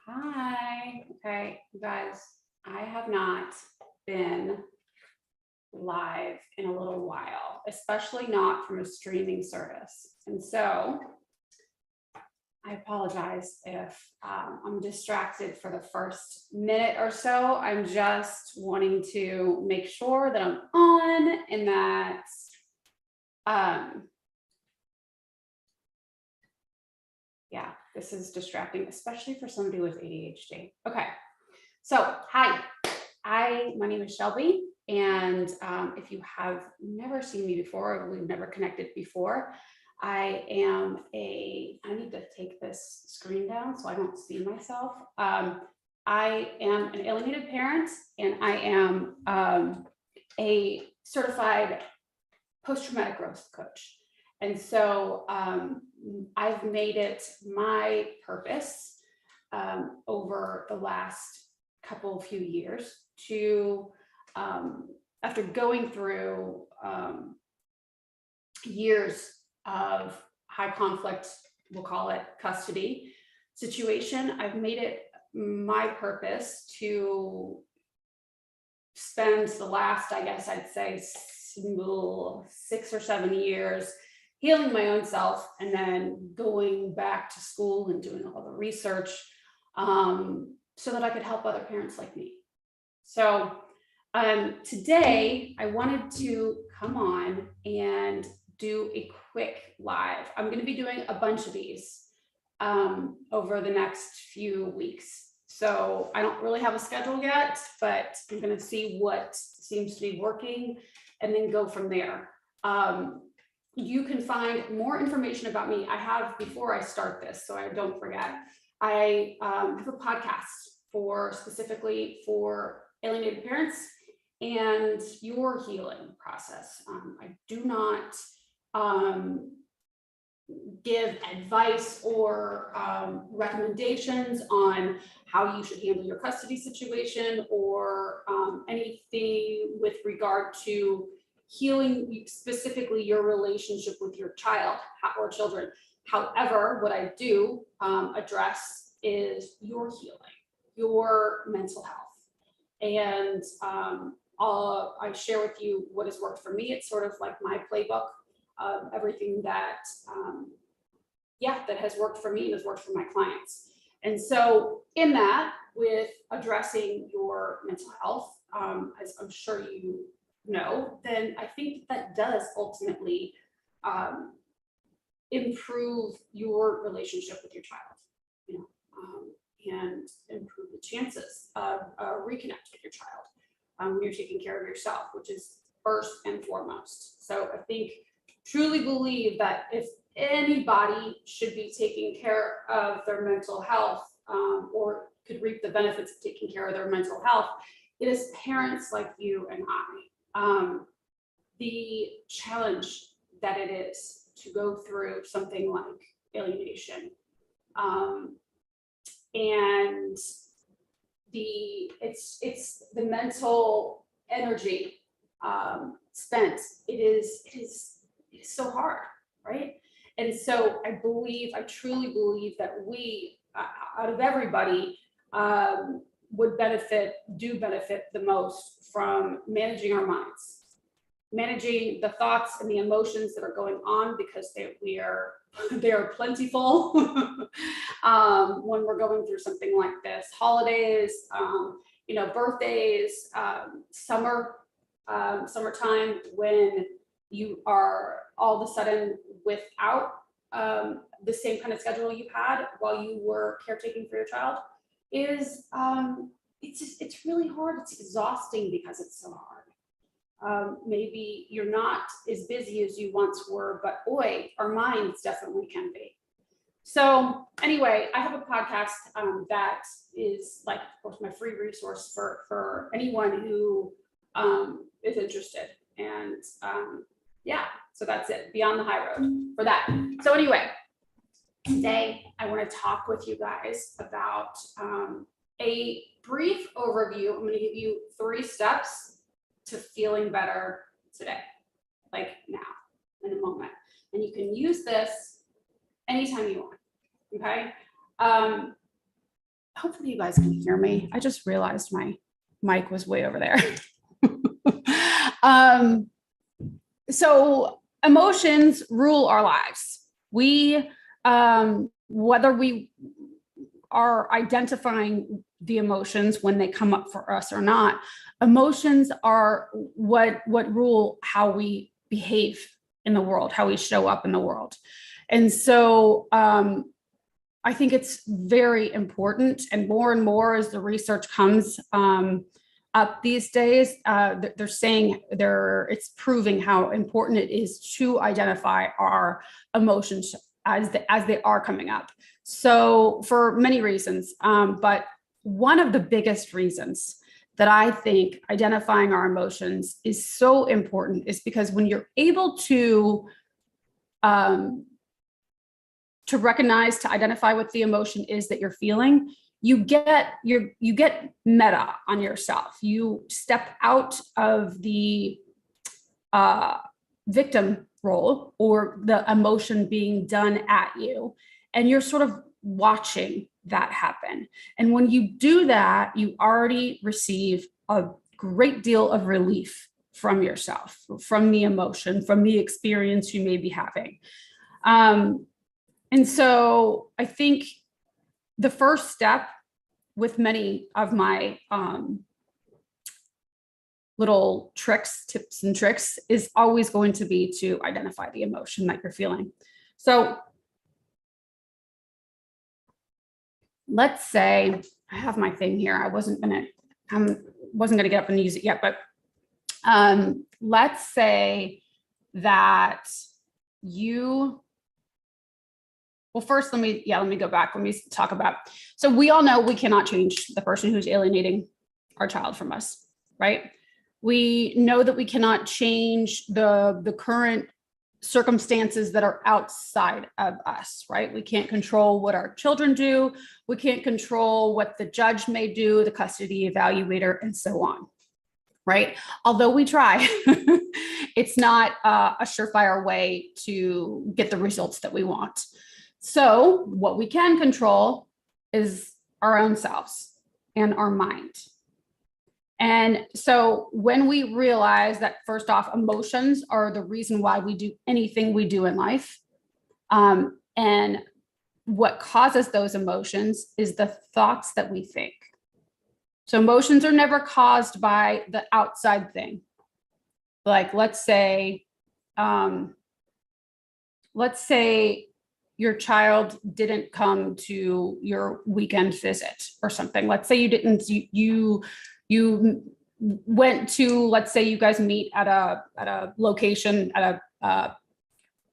Hi. Okay, you guys, I have not been live in a little while, especially not from a streaming service. And so I apologize if I'm distracted for the first minute or so. I'm just wanting to make sure that I'm on and that yeah, this is distracting, especially for somebody with ADHD. Okay, so hi, my name is Shelby, and if you have never seen me before, or we've never connected before, I need to take this screen down so I don't see myself. I am an alienated parent, and I am a certified post-traumatic growth coach. And so I've made it my purpose over the last few years to, after going through years of high conflict, we'll call it custody situation, I've made it my purpose to spend the last, I guess I'd say, 6 or 7 years healing my own self, and then going back to school and doing all the research so that I could help other parents like me. So today I wanted to come on and do a quick live. I'm going to be doing a bunch of these over the next few weeks. So I don't really have a schedule yet, but I'm going to see what seems to be working and then go from there. You can find more information about me. I have, before I start this, so I don't forget, I have a podcast specifically for alienated parents and your healing process. I do not give advice or recommendations on how you should handle your custody situation or anything with regard to healing specifically your relationship with your child or children. However, what I do address is your healing, your mental health. And I share with you what has worked for me. It's sort of like my playbook of everything that, that has worked for me and has worked for my clients. And so in that, with addressing your mental health, as I'm sure you know, then I think that does ultimately improve your relationship with your child, and improve the chances of reconnect with your child when you're taking care of yourself, which is first and foremost. So I think, truly believe that if anybody should be taking care of their mental health or could reap the benefits of taking care of their mental health, it is parents like you and I. The challenge that it is to go through something like alienation, and it's the mental energy spent. It is so hard, right? And so I truly believe that we, out of everybody, would benefit the most from managing our minds, managing the thoughts and the emotions that are going on, because they are plentiful when we're going through something like this. Holidays, birthdays, summertime, when you are all of a sudden without the same kind of schedule you had while you were caretaking for your child, is it's really hard. It's exhausting because it's so hard. Maybe you're not as busy as you once were, but boy, our minds definitely can be. So anyway, I have a podcast that is, like, of course, my free resource for anyone who is interested. And so that's it, Beyond the High Road for that. So anyway, today I want to talk with you guys about a brief overview. I'm going to give you 3 steps to feeling better today, like now, in a moment. And you can use this anytime you want, okay? hopefully you guys can hear me. I just realized my mic was way over there. So emotions rule our lives. We, whether we are identifying the emotions when they come up for us or not, emotions are what rule how we behave in the world, how we show up in the world. And so I think it's very important, and more as the research comes up these days, they're saying it's proving how important it is to identify our emotions as they are coming up. So for many reasons, but one of the biggest reasons that I think identifying our emotions is so important is because when you're able to recognize, to identify what the emotion is that you're feeling, you get meta on yourself. You step out of the victim role or the emotion being done at you, and you're sort of watching that happen. And when you do that, you already receive a great deal of relief from yourself, from the emotion, from the experience you may be having. And so I think the first step with many of my little tips and tricks is always going to be to identify the emotion that you're feeling. So let's say I have my thing here. I wasn't gonna get up and use it yet, but let's say that you. Well, first, let me go back. Let me talk about, so we all know we cannot change the person who's alienating our child from us, right? We know that we cannot change the current circumstances that are outside of us, right? We can't control what our children do. We can't control what the judge may do, the custody evaluator, and so on, right? Although we try, it's not a surefire way to get the results that we want. So what we can control is our own selves and our mind. And so when we realize that, first off, emotions are the reason why we do anything we do in life, and what causes those emotions is the thoughts that we think. So emotions are never caused by the outside thing. Like, let's say your child didn't come to your weekend visit or something. Let's say you went to, let's say you guys meet at a location, at a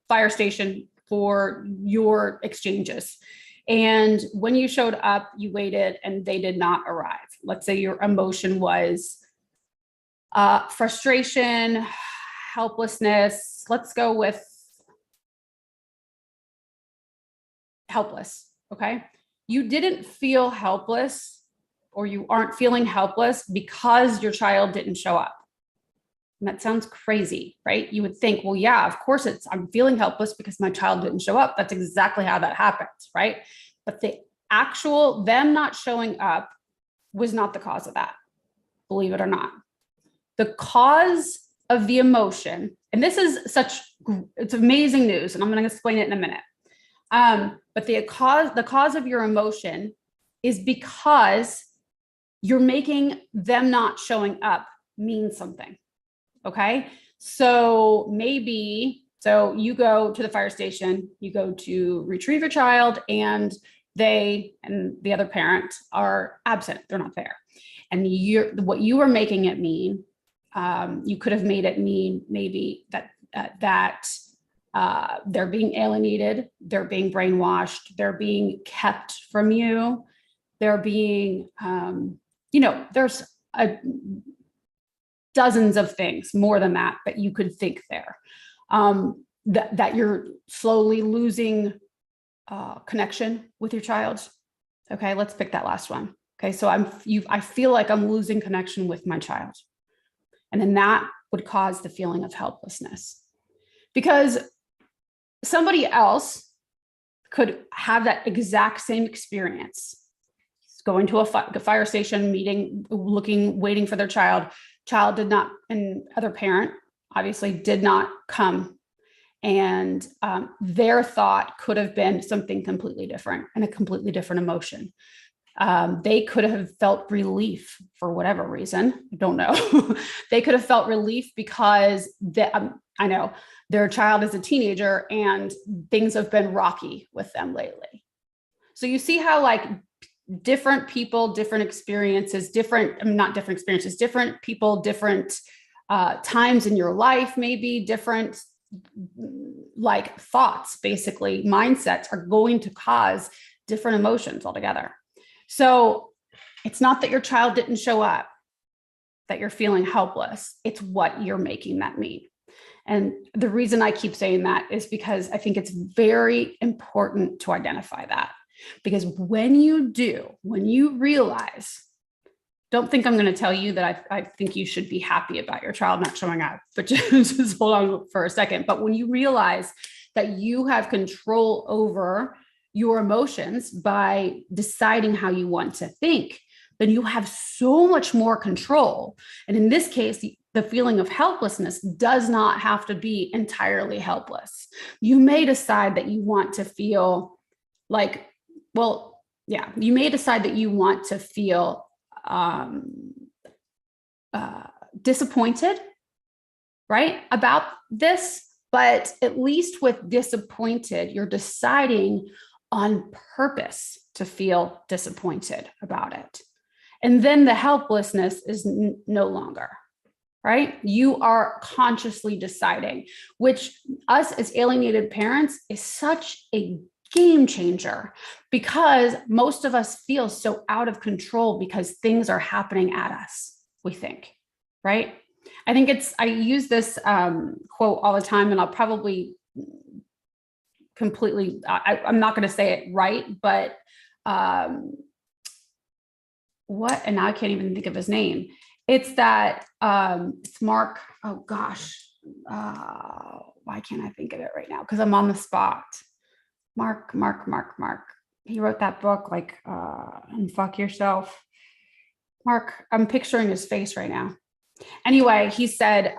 fire station for your exchanges. And when you showed up, you waited and they did not arrive. Let's say your emotion was frustration, helplessness. Let's go with helpless, okay? You didn't feel helpless, or you aren't feeling helpless because your child didn't show up. And that sounds crazy, right? You would think, well, yeah, of course I'm feeling helpless because my child didn't show up. That's exactly how that happens, right? But the actual them not showing up was not the cause of that, believe it or not. The cause of the emotion, and this is it's amazing news, and I'm going to explain it in a minute. But the cause of your emotion is because you're making them not showing up mean something. Okay. So you go to the fire station, you go to retrieve your child, and they and the other parent are absent. They're not there. And what you were making it mean, you could have made it mean maybe that they're being alienated, they're being brainwashed, they're being kept from you, they're being, there's dozens of things more than that you could think there, that you're slowly losing connection with your child. Okay, let's pick that last one. Okay, so I feel like I'm losing connection with my child. And then that would cause the feeling of helplessness, because somebody else could have that exact same experience. going to a fire station, meeting, looking, waiting for their child. Child did not, and other parent obviously did not come. And their thought could have been something completely different and a completely different emotion. They could have felt relief for whatever reason. I don't know. They could have felt relief because I know their child is a teenager and things have been rocky with them lately. So you see how like different people, different experiences, different people, different times in your life, maybe different like thoughts, basically mindsets are going to cause different emotions altogether. So it's not that your child didn't show up, that you're feeling helpless. It's what you're making that mean. And the reason I keep saying that is because I think it's very important to identify that. Because when you realize, don't think I'm going to tell you that I think you should be happy about your child not showing up, but just hold on for a second. But when you realize that you have control over your emotions by deciding how you want to think, then you have so much more control. And in this case, the feeling of helplessness does not have to be entirely helpless. You may decide that you want to feel like, you may decide that you want to feel disappointed, right, about this. But at least with disappointed, you're deciding on purpose to feel disappointed about it. And then the helplessness is no longer, right? You are consciously deciding, which us as alienated parents is such a game changer because most of us feel so out of control because things are happening at us, we think, right? I think I use this quote all the time, and I'll probably completely, I'm not going to say it right, but and now I can't even think of his name. It's that it's Mark. Oh gosh, why can't I think of it right now? Because I'm on the spot. Mark. He wrote that book, like Unfuck Yourself. Mark, I'm picturing his face right now. Anyway, he said,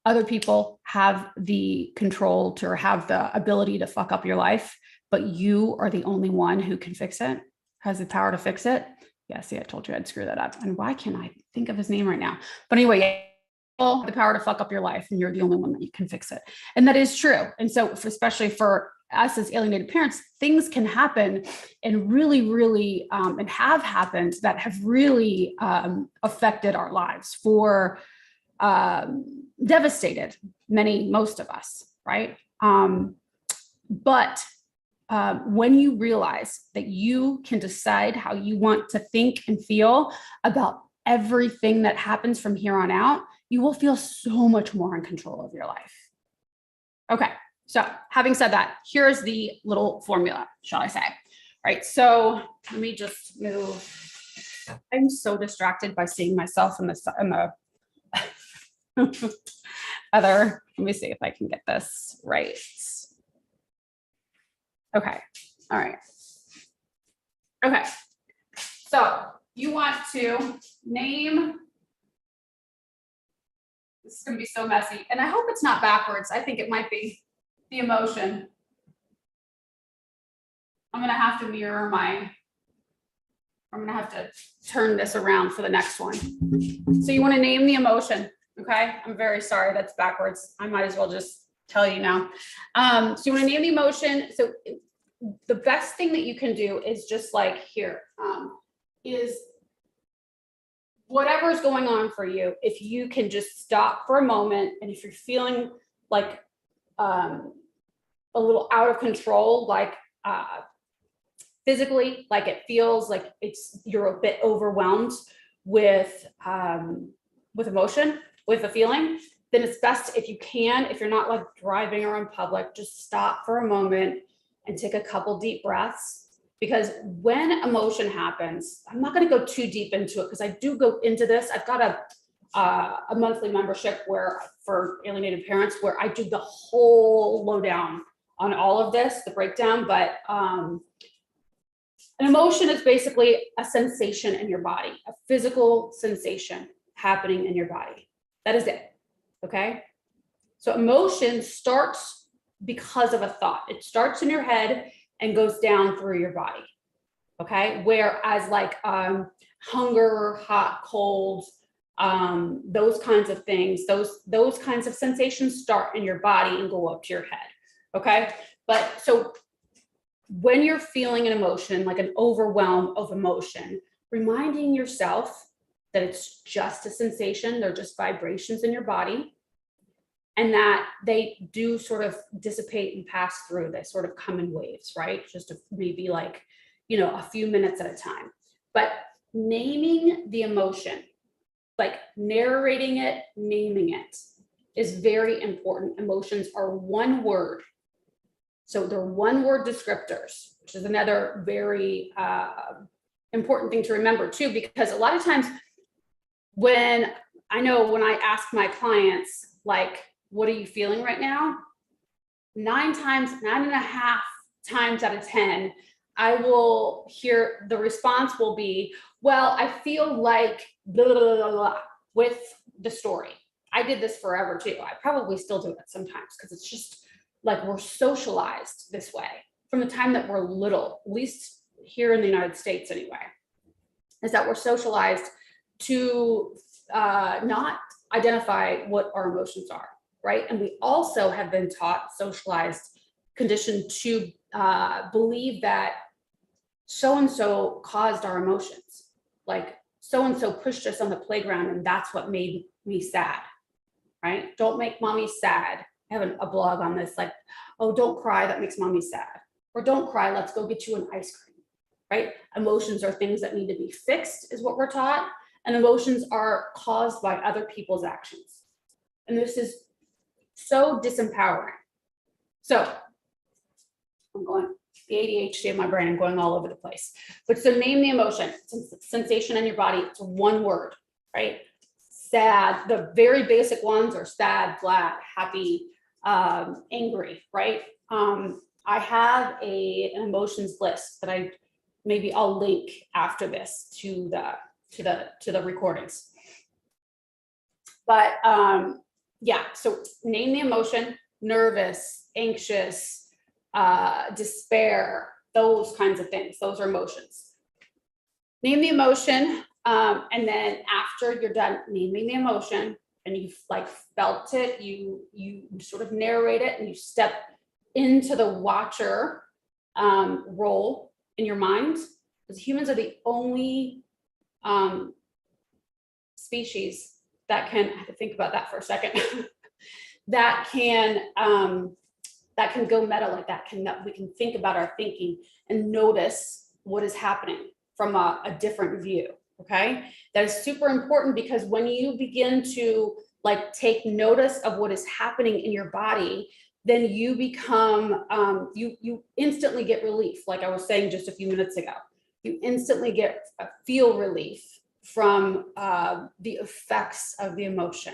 other people have the control to or have the ability to fuck up your life, but you are the only one who can fix it, has the power to fix it. Yeah, see, I told you I'd screw that up. And why can't I think of his name right now? But anyway, the power to fuck up your life, and you're the only one that you can fix it. And that is true. And so especially for us as alienated parents, things can happen and really, and have happened that have really affected our lives devastated most of us, right? But when you realize that you can decide how you want to think and feel about everything that happens from here on out, you will feel so much more in control of your life. Okay, so having said that, here's the little formula, shall I say. All right, so let me just move. I'm so distracted by seeing myself in the other, let me see if I can get this right. Okay, all right. Okay, so you want to name, this is gonna be so messy, and I hope it's not backwards. I think it might be the emotion. I'm gonna have to I'm gonna have to turn this around for the next one. So you wanna name the emotion, okay? I'm very sorry, that's backwards. I might as well just tell you now. So you wanna name the emotion. So the best thing that you can do is just like here, is whatever's going on for you, if you can just stop for a moment, and if you're feeling like a little out of control, like physically, like it feels like you're a bit overwhelmed with emotion, with a feeling, then it's best if you can, if you're not like driving or in public, just stop for a moment and take a couple deep breaths. Because when emotion happens, I'm not going to go too deep into it because I do go into this. I've got a monthly membership for alienated parents where I do the whole lowdown on all of this, the breakdown. But An emotion is basically a sensation in your body, a physical sensation happening in your body. That is it, okay? So emotion starts because of a thought. It starts in your head and goes down through your body, okay? Whereas like hunger, hot, cold, those kinds of things, those kinds of sensations start in your body and go up to your head, okay? But so when you're feeling an emotion, like an overwhelm of emotion, reminding yourself that it's just a sensation, they're just vibrations in your body, and that they do sort of dissipate and pass through. They sort of come in waves, right? Just maybe like, you know, a few minutes at a time. But naming the emotion, like narrating it, naming it, is very important. Emotions are one word. So they're one word descriptors, which is another very important thing to remember too, because a lot of times when I ask my clients, like, what are you feeling right now? 9.5 times out of 10, I will hear the response will be, well, I feel like blah, blah, blah, blah, with the story. I did this forever too. I probably still do it sometimes because it's just like we're socialized this way from the time that we're little, at least here in the United States anyway, is that we're socialized to not identify what our emotions are, right? And we also have been taught, socialized, conditioned to believe that so-and-so caused our emotions. Like so-and-so pushed us on the playground and that's what made me sad, right? Don't make mommy sad. I have a blog on this, like, oh, don't cry, that makes mommy sad. Or don't cry, let's go get you an ice cream, right? Emotions are things that need to be fixed, is what we're taught. And emotions are caused by other people's actions. And this is so disempowering. So I'm going, the ADHD in my brain, I'm going all over the place. But so name the emotion, it's a sensation in your body, it's one word, right? Sad, the very basic ones are sad, glad, happy, angry, right? I have an emotions list that I'll link after this to the recordings. But yeah, so name the emotion: nervous, anxious, despair, those kinds of things. Those are emotions. Name the emotion, and then after you're done naming the emotion and you've like felt it, you sort of narrate it and you step into the watcher role in your mind, because humans are the only species that can, I have to think about that for a second, that can go meta like that, we can think about our thinking and notice what is happening from a different view, okay? That is super important, because when you begin to like take notice of what is happening in your body, then you become, you instantly get relief. Like I was saying just a few minutes ago, you instantly feel relief from the effects of the emotion,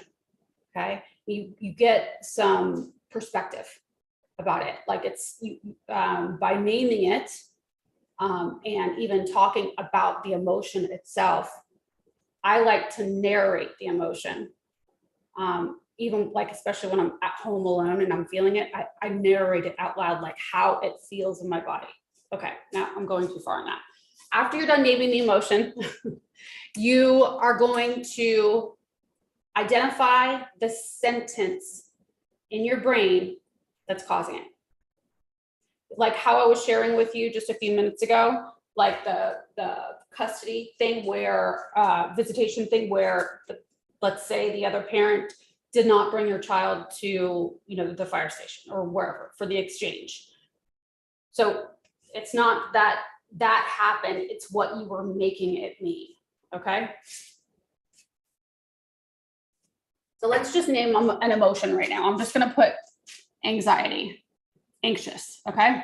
okay? You get some perspective about it. Like it's, by naming it, and even talking about the emotion itself, I like to narrate the emotion. Even like, especially when I'm at home alone and I'm feeling it, I narrate it out loud, like how it feels in my body. Okay, now I'm going too far on that. After you're done naming the emotion, you are going to identify the sentence in your brain that's causing it. Like how I was sharing with you just a few minutes ago, like the custody thing where, visitation thing where, let's say the other parent did not bring your child to, the fire station or wherever for the exchange. So it's not that happened, it's what you were making it mean, okay? So let's just name an emotion right now. I'm just gonna put anxiety, anxious, okay?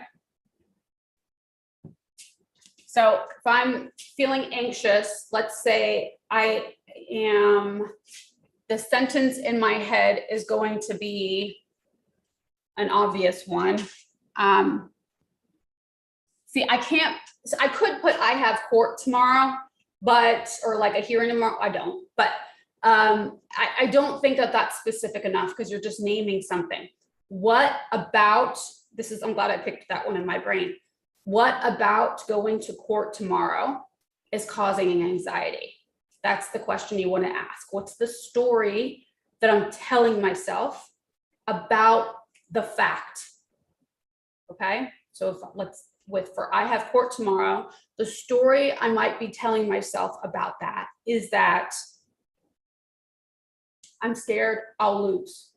So if I'm feeling anxious, let's say the sentence in my head is going to be an obvious one. See, I can't So I could put, I have court tomorrow, but, or like a hearing tomorrow, I don't, but I don't think that that's specific enough because you're just naming something. What about, this is, I'm glad I picked that one in my brain. What about going to court tomorrow is causing anxiety? That's the question you want to ask. What's the story that I'm telling myself about the fact? Okay, so if for I have court tomorrow, the story I might be telling myself about that is that I'm scared I'll lose.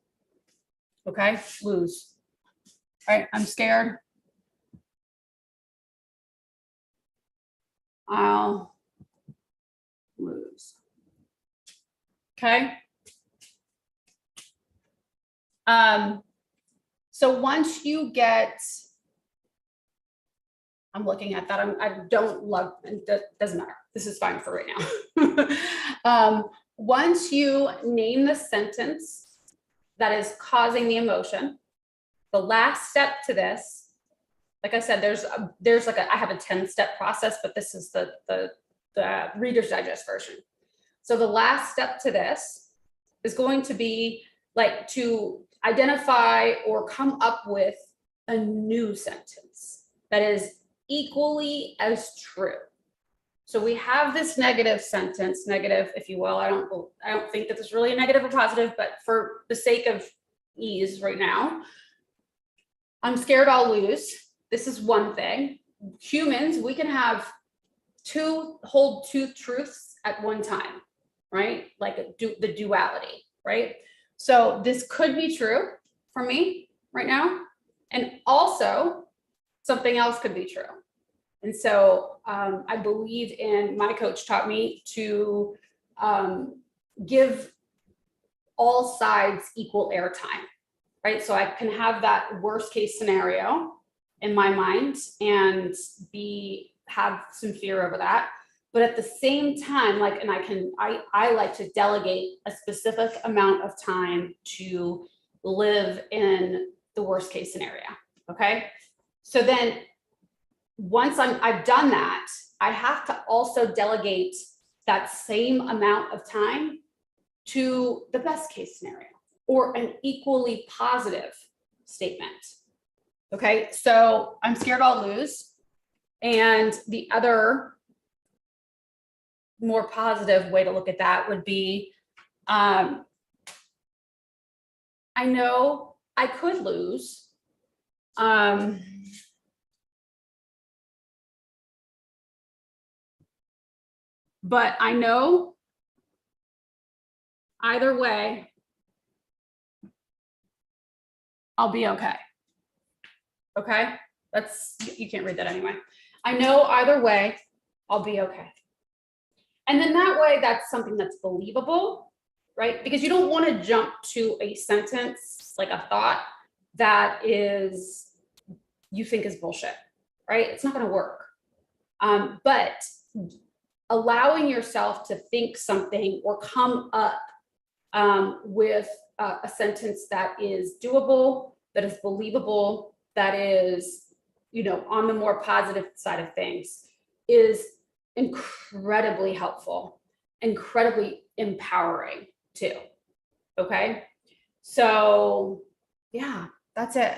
Okay, lose. All right, I'm scared I'll lose. Okay. So once you get, I'm looking at that, I don't love, it doesn't matter. This is fine for right now. Once you name the sentence that is causing the emotion, the last step to this, like I said, there's like I have a 10-step process, but this is the Reader's Digest version. So the last step to this is going to be like to identify or come up with a new sentence that is equally as true. So we have this negative sentence, negative, if you will. I don't think that this is really a negative or positive, but for the sake of ease right now, I'm scared I'll lose. This is one thing. Humans, we can hold two truths at one time, right? Like the duality, right? So this could be true for me right now. And also something else could be true. And so I believe in, my coach taught me to give all sides equal airtime, right? So I can have that worst case scenario in my mind and have some fear over that. But at the same time, like, and I like to delegate a specific amount of time to live in the worst case scenario. Okay. So then once I've done that, I have to also delegate that same amount of time to the best case scenario or an equally positive statement. Okay. So I'm scared I'll lose. And the other more positive way to look at that would be, I know I could lose. But I know either way, I'll be okay. Okay, you can't read that anyway. I know either way, I'll be okay. And then that way, that's something that's believable, right? Because you don't want to jump to a sentence, like a thought that you think is bullshit, right? It's not going to work. But allowing yourself to think something or come up with a sentence that is doable, that is believable, that is, on the more positive side of things, is incredibly helpful, incredibly empowering too. Okay. So yeah, that's it.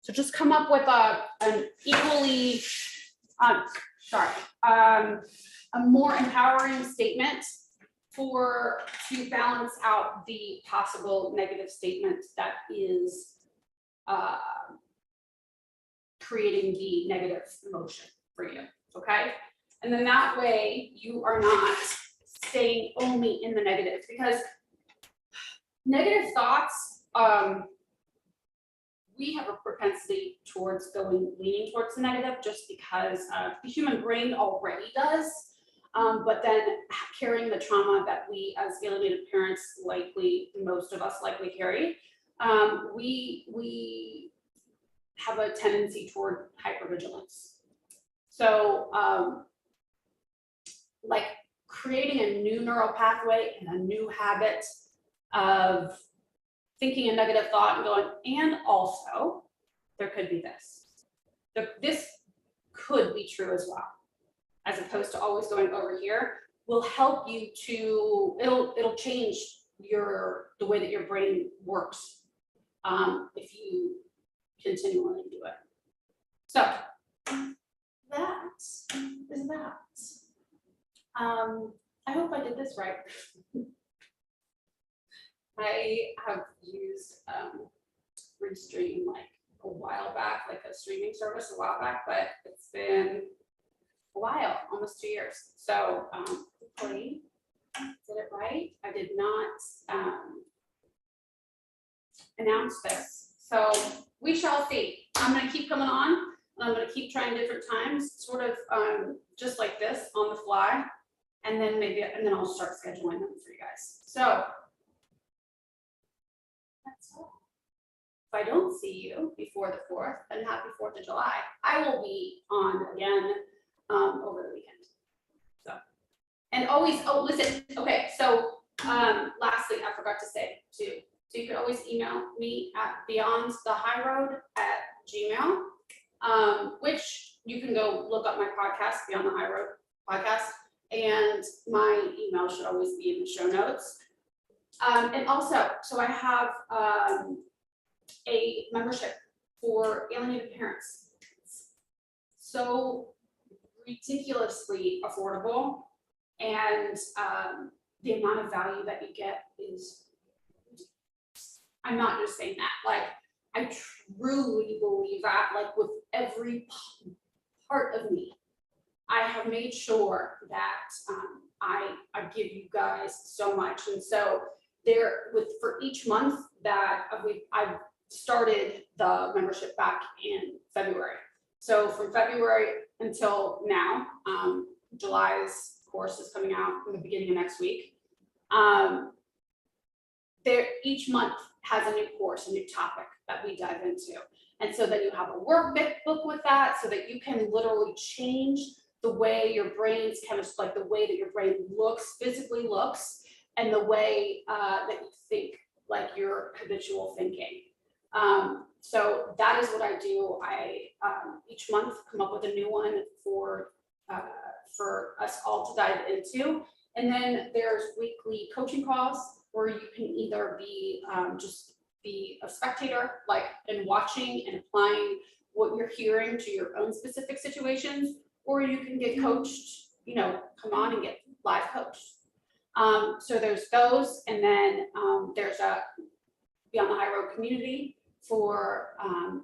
So just come up with an equally, a more empowering statement to balance out the possible negative statement that is creating the negative emotion for you. Okay. And then that way you are not staying only in the negative, because negative thoughts, we have a propensity towards leaning towards the negative just because the human brain already does. But then carrying the trauma that we as alienated parents most of us likely carry, we have a tendency toward hypervigilance. So like creating a new neural pathway and a new habit of thinking a negative thought and going, and also there could be this. This could be true as well, as opposed to always going over here, will help you to, it'll change the way that your brain works if you continually do it. So that is that. I hope I did this right. I have used Restream like a while back, like a streaming service a while back, but it's been a while, almost 2 years. So hopefully did it right. I did not announce this. So we shall see. I'm gonna keep coming on, and I'm gonna keep trying different times, sort of just like this on the fly. And then and then I'll start scheduling them for you guys. So that's all. If I don't see you before the 4th, then happy 4th of July. I will be on again over the weekend. So, and always, oh, listen, okay, so lastly, I forgot to say too, so you can always email me at beyondthehighroad@gmail.com, which you can go look up my podcast, Beyond the High Road podcast, and my email should always be in the show notes. And also, so I have a membership for alienated parents. It's so ridiculously affordable, and the amount of value that you get is, I'm not just saying that, like I truly believe that, like with every part of me, I have made sure that I give you guys so much. And so for each month that I've started the membership back in February. So from February until now, July's course is coming out in the beginning of next week. Each month has a new course, a new topic that we dive into. And so then you have a workbook with that, so that you can literally change the way your brain's chemistry, like the way that your brain physically looks, and the way that you think, like your habitual thinking. So that is what I do. I each month come up with a new one for us all to dive into. And then there's weekly coaching calls where you can either be just be a spectator, like and watching and applying what you're hearing to your own specific situations, or you can get coached, come on and get live coached. So there's those, and then there's a Beyond the High Road community for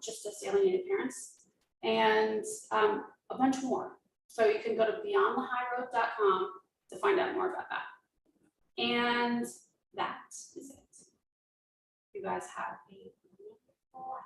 just us alienated parents, and a bunch more. So you can go to beyondthehighroad.com to find out more about that. And that is it. You guys have a wonderful